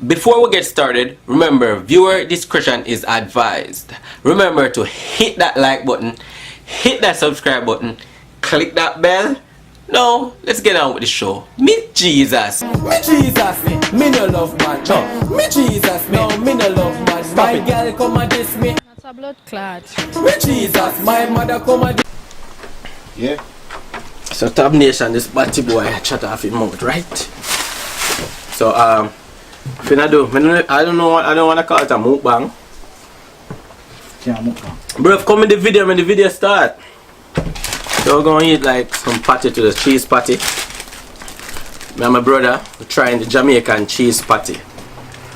Before we get started, remember, viewer discretion is advised. Remember to hit that like button, hit that subscribe button, click that bell. Now, let's get on with the show. Mijeezas. Mijeezas, me no love man. Mijeezas, no, me no love man. My girl come and diss me. That's a blood clot. Mijeezas, my mother come and Yeah. So Tab Nation, this batty boy shut off his mouth, right? So finna do. I don't know. I don't wanna call it a mukbang. Yeah, mukbang. Bro, come in the video when the video start. So we're gonna eat like some patty to the cheese patty. Me and my brother we're trying the Jamaican cheese patty.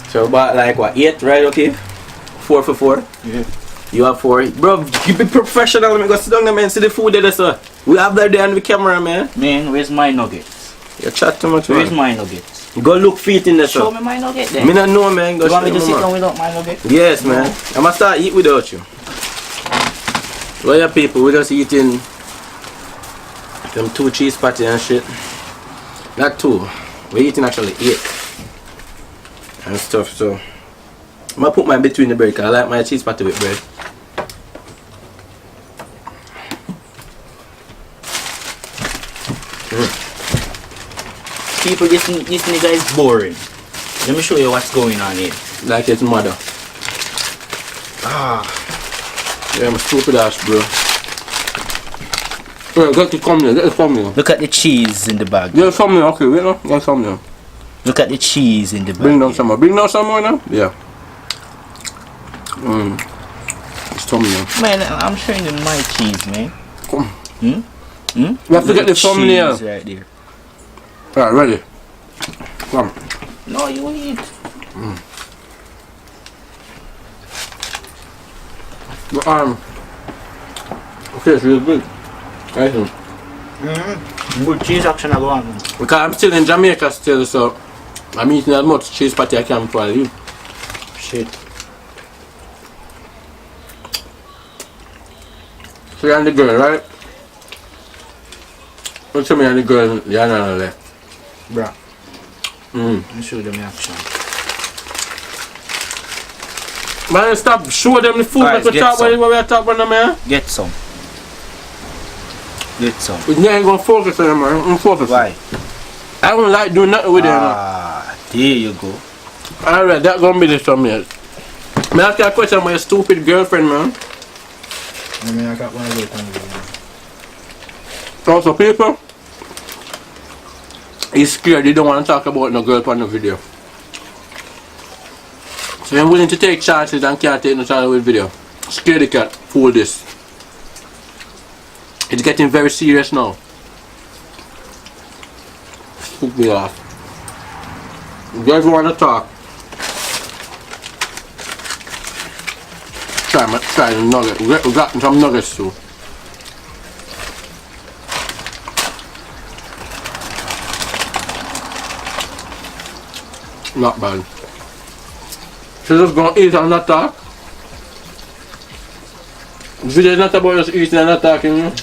So we bought like what, 8, right? Okay, 4 for 4. Yeah. You have 4, bro. You be professional. Let me go sit down there, man. See the food there, sir. We have that there on the camera, man. Man, where's my nuggets? You chat too much, Where's man. my nuggets? Go look feet in there, sir. Show me my nugget then. Me not know, man. Go You want me show to me, sit man. down without my nugget? Yes, man. I'm gonna start eat without you. Well, yeah, people, we're just eating them 2 cheese patty and shit. Not 2. We're eating actually 8 and stuff. So I'm gonna put mine between the bread because I like my cheese patty with bread. People, this nigga is boring. Let me show you what's going on here. Like his mother. Yeah, I'm a stupid ass, bro. Yeah, get the thumbnail, get the thumbnail. Look at the cheese in the bag. Get the thumbnail, okay, wait now. Get the thumbnail. Look at the cheese in the bag. Bring down some more. Bring down some more now? Yeah. It's thumbnail. Man, I'm showing you my cheese, man. Come. You You have to get the thumbnail. cheese right there. Alright, ready. Come. No, you eat. Okay, it's really good. Right. Good cheese action I go on. Because I'm still in Jamaica still, so I'm eating as much cheese patty I can before I leave. Shit. So you're and the girl, right? What's me and the girl, you're not left. Bruh. Let me show them the action. Man, stop, show them the food. Guys, Let's talk about what we're talking about, man. Get some. Get some. We ain't gonna focus on them, man. I'm focused. Why? I don't like doing nothing with them. There you go. Alright, that's gonna be the thumbnail. May I ask you a question about your stupid girlfriend, man? I mean, I got one of those. Also, people, he's scared. They don't want to talk about no girl on the video. So I'm willing to take chances and can't take no chance with video. Scare the cat. Fool this. It's getting very serious now. Spook me off. You guys want to talk? Try the nugget. We got some nuggets too. Not bad. She's just gonna eat and not talk. The video is not about just eating and not talking, you know?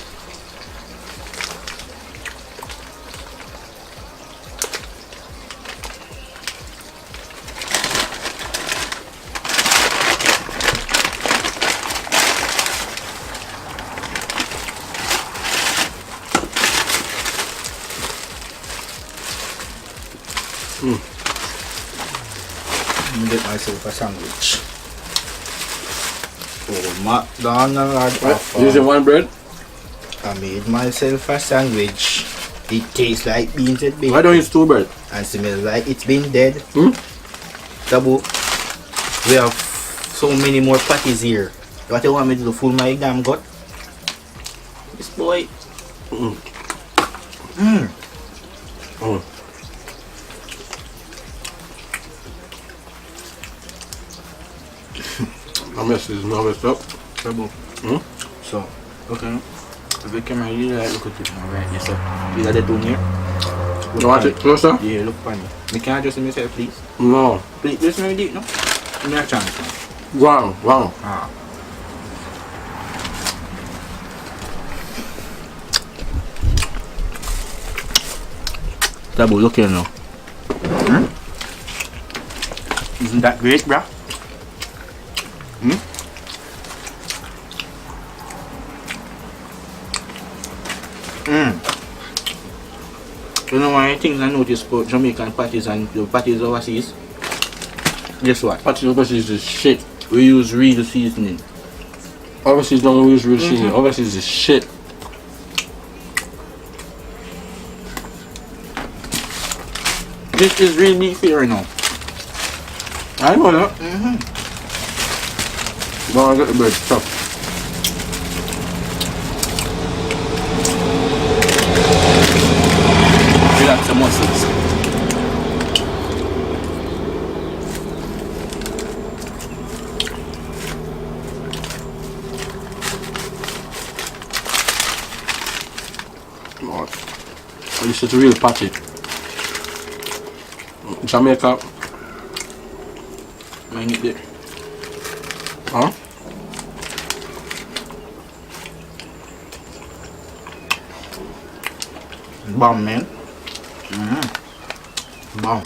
Let me get myself a sandwich. Oh, McDonald's. Using one bread? I made myself a sandwich. It tastes like beans and bacon. Why don't you use 2 bread? And smells like it's been dead. Tabu. We have so many more patties here. What you want me to do? Fool my damn gut? This boy. My mess is not messed up. Tabu. So, okay. If you come here, you like look at it now, right? Yes, sir. You got the two here? You want it closer? Yeah, look funny. Me can I just myself, please? No. Please, just let me do it, no? Give me a chance. Wrong. Ah. Tabu, look here now. Isn't that great, bruh? You know one of the things I noticed about Jamaican patties and the patties overseas? Guess what? Patties overseas is shit. We use real seasoning. Overseas don't use real seasoning. Overseas is shit. This is real beef here now. I know that. Don't get the bread stuff. Relax the muscles. This is real patty. Jamaica. I need it. Huh? Bomb, man. Bomb.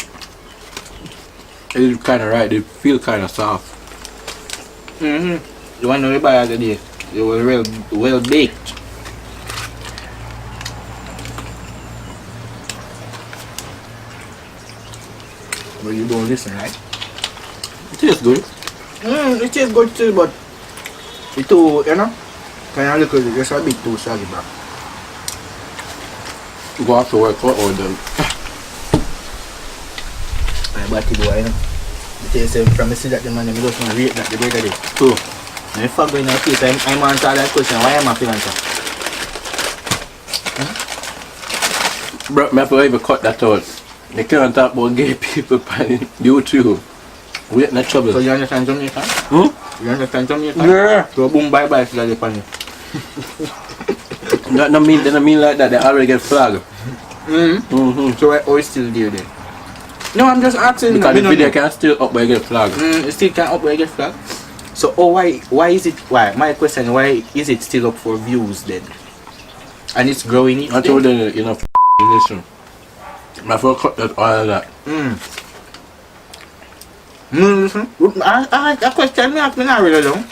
It is kind of right. They feel kind of soft. The one we buy the other day, they were well baked. But you don't listen, right? It tastes good. It tastes good too, but it too, you know, kind of little, just a bit too soggy, bro. Go have to work out all them. I bought it, you know. The taste from the see that the man, I just want to rate that the other day. True. And if I go in a case, I'm answer that question, why am I feeling answer? Bro, I have to even cut that out. They can't talk about gay people on YouTube. We're in trouble. So you understand Jamaican? You understand Jamaican? Yeah. So boom, bye-bye, so that's the funny. That don't mean like that. They already get flagged. So I always still there then. No, I'm just asking. Because the video can still up but you get flagged. It still can up but you get flagged. So why is it my question, why is it still up for views then? And it's growing each I day? told them enough listen. I have to cut that all of that. Listen. A question me ask me not really long.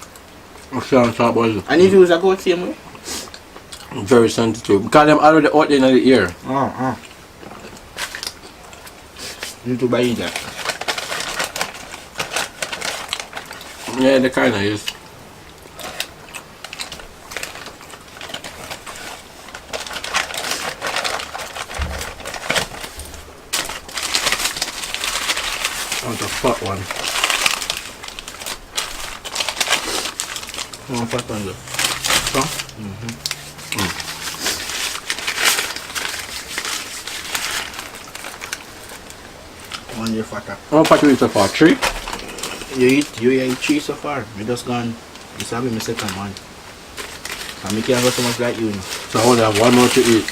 I'm sure I'm talking about it. And if views are go the same way? Very sensitive. Because them already out there in the ear. You need to buy that. Yeah, they kind of is. Want a fat one. Fat one though. One year fatter. How much you eat so far? 3? You eat 3 so far. You just gone. This will be my second one. And me can't go so much like you. So I only have one more to eat.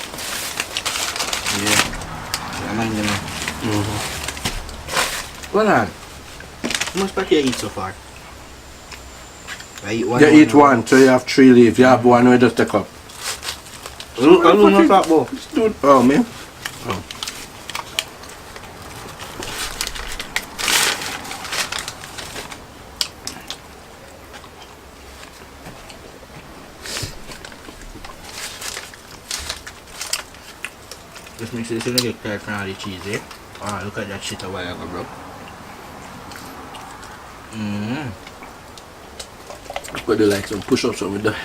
Yeah. I mind them. Well on. How much patty you eat so far? I eat one. You eat one, so you have 3 leaves. You have one, we just take up. I don't know that boy. Dude, oh man. Oh. Just make sure you don't get tired from all the cheese, eh? Ah, look at that shit a while ago, bro. But they like some push-ups on with that.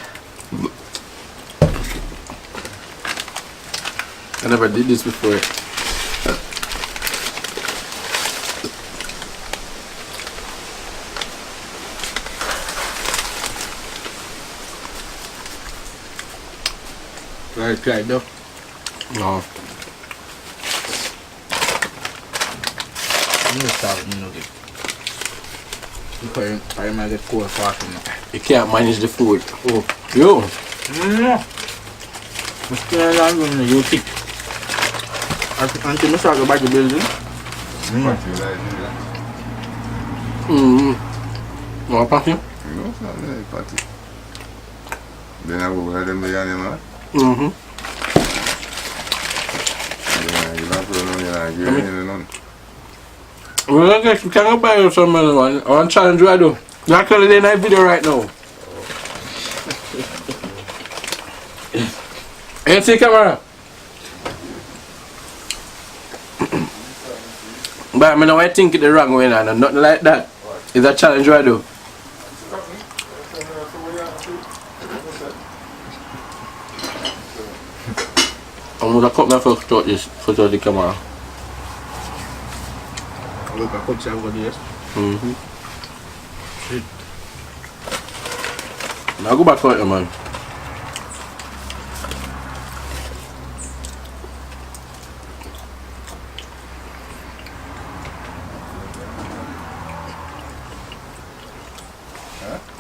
I never did this before. Right, try it though. No. I'm gonna start with nugget. Because I might get cold fast now. You can't manage the food. Oh, yo. I'm still going to you thick. Until I start to buy the building. No, patty? No, it's not really patty. Then I go with them biryani, man. Mm-hmm. You don't put on your gravy and none. Well, I guess we can go buy you some other one. I want to challenge you I do. You're actually in that video right now. Ain't see camera? But I mean, I think it the wrong way now. Nothing like that. It's a challenge I do. I'm going to cut my first out this photo of the camera. Look, I could say I've got this. Shit. Now go back out, man.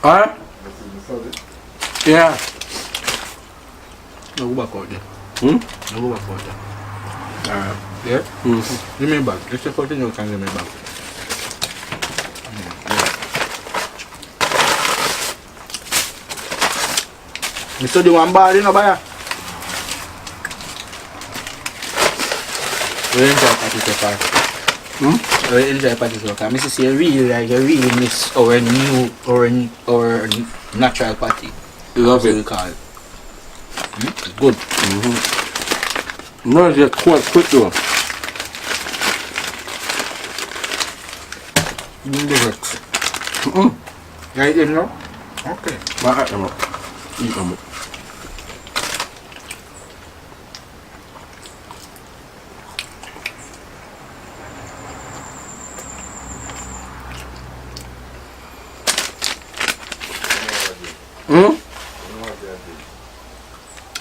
Huh? Yeah. Now go back out there. Now go back out there. Alright. Yeah? Give me back. Let's check out the new can give me back. You saw the one bar, you know, buyer? We enjoy Patty so far. We enjoy Patty so far. I see you really miss our new, our natural Patty. Love That's what we it. call it. It's good. No, it's just quite quick though. You the works. Right there, no? Okay. But I them up. Eat them up.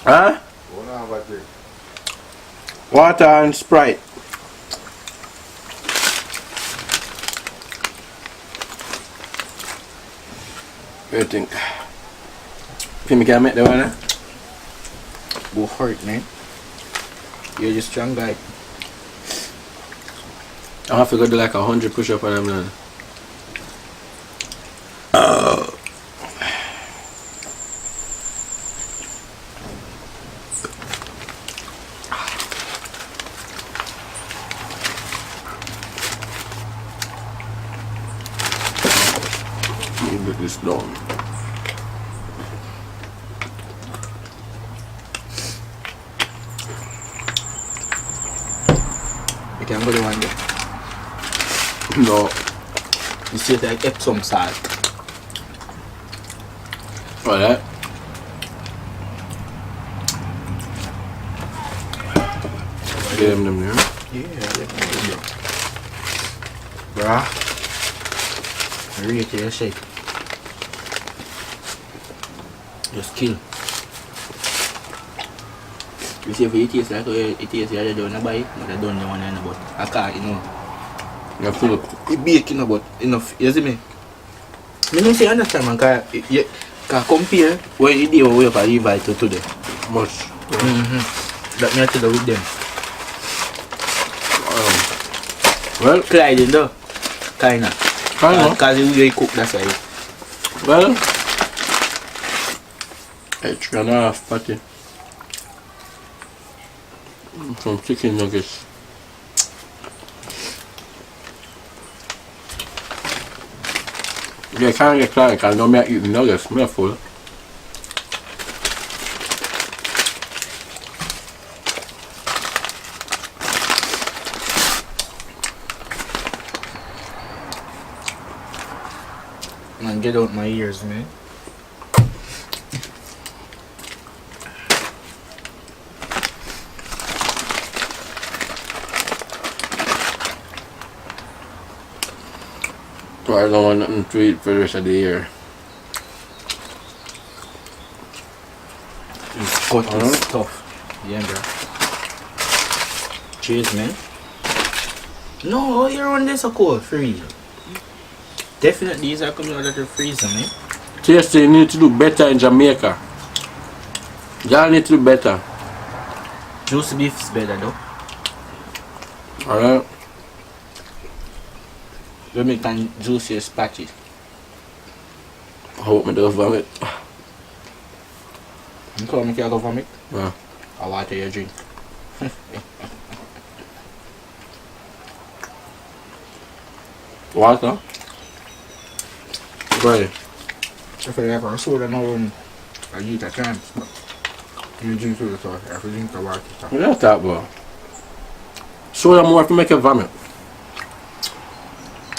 Huh? Water and Sprite. What do you think? Think we can make that one, eh? Go for it, man. You're just strong guy. I have to go do like 100 push-up on them now. Let me get this done. You can go the one there. No. You see that Epsom salt. What that? Get them there. Yeah, definitely. Bruh. Ready to your shake. Just kill. You see if you taste like it tastes the other day when I buy it, but I don't know one I know but I can't, you know. You full up. It baking about enough, you see me? I don't say understand man, cause compare when you do way up at Ieft to today. Much. That me I tell you with them. Well, Clyde in though. Kinda. Kinda. Cause the way you cook, that's why. well. It's gonna have patty. Some chicken nuggets. Yeah, can't get crying because I know me eat the nuggets. Me full. Man, get out my ears, man. So I don't want nothing to eat for the rest of the year. This cut is tough. Yeah, bro. Cheers, man. No, you're on this so cold, free. Definitely, these are coming out of the freezer, man. Tastee, you need to do better in Jamaica. Y'all need to do better. Juicy beef is better, though. Alright? We make an juiciest patty. I hope me don't vomit. You call me can go vomit? Yeah. I water your drink. Water. Right. If I have a soda now, I eat a chance. But you drink soda, so I have to drink the water. What is that, bro? Soda more to make you vomit.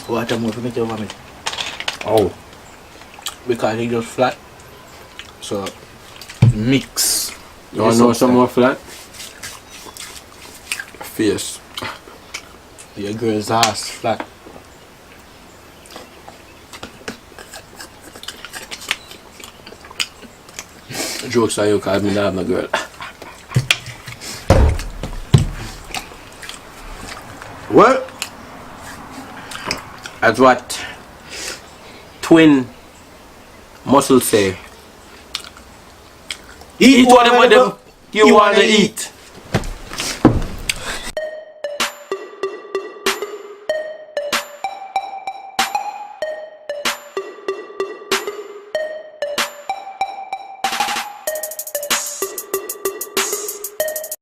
Water more to make you vomit. Oh. Because it just flat. So mix. You want to know some more flat? Face. Your girl's ass flat. Jokes on you because me not have no girl. Well, that's what twin muscles say. Eat whatever you want to eat.